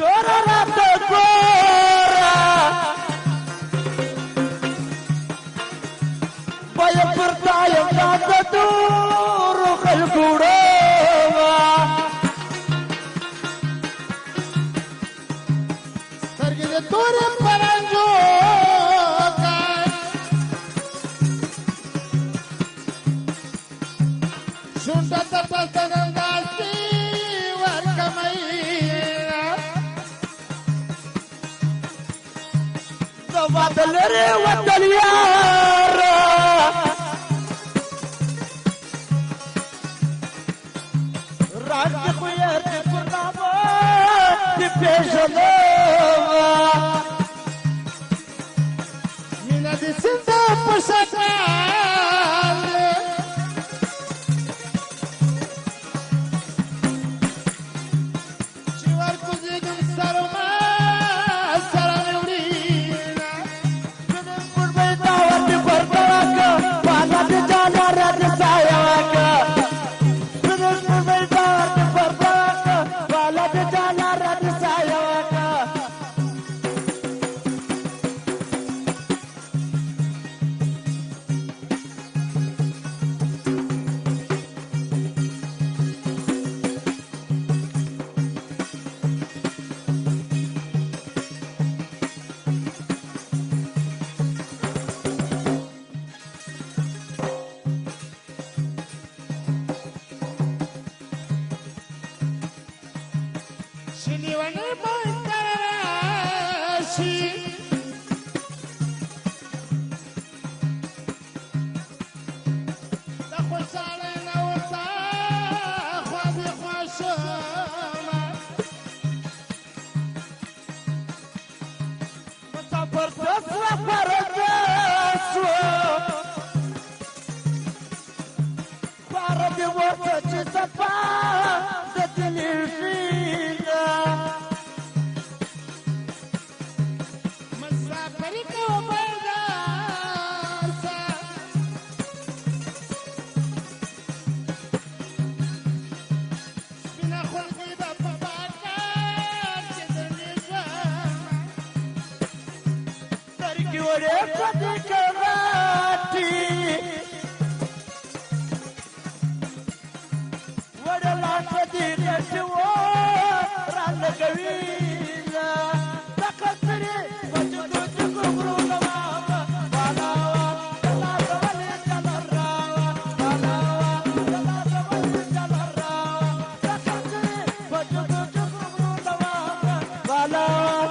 تورا راته ګوره بیا پر تا یم دا د نورو خلکو وړوه سترګې د تورې پرنجو شونډه ته پسنداستي ورکمئ د واده لرې وطن یاره راز دې خو یار دې پر نامه دې پېژنمه مینه د سیند په شکل چې ورکوزېږم سر ما سره مې وړي پر مې دعوت دې ورته وکړه بالا دې جاله را دې سایه وکړه پر مې دعوت دې ورته وکړه بالا دې جاله را دې سایه وکړه شنیوانه بندر راشي د خوشحاله نه ورته خوا دې خوا شمه مسافر تسلا پردیسو پردی ورته چې صفا د تلفینا مسافري کوه بازار ته سپینه خلقي به په بازار کې درلېږم سترګې وړې پدې کراټي وړې لاټه دې غټې و رالګوينه تکسرې وجودو چې ګورونه واوا بالاوا لاټه ولې چلراوا بالاوا لاټه ولې چلراوا تکسرې وجودو چې ګورونه واوا بالاوا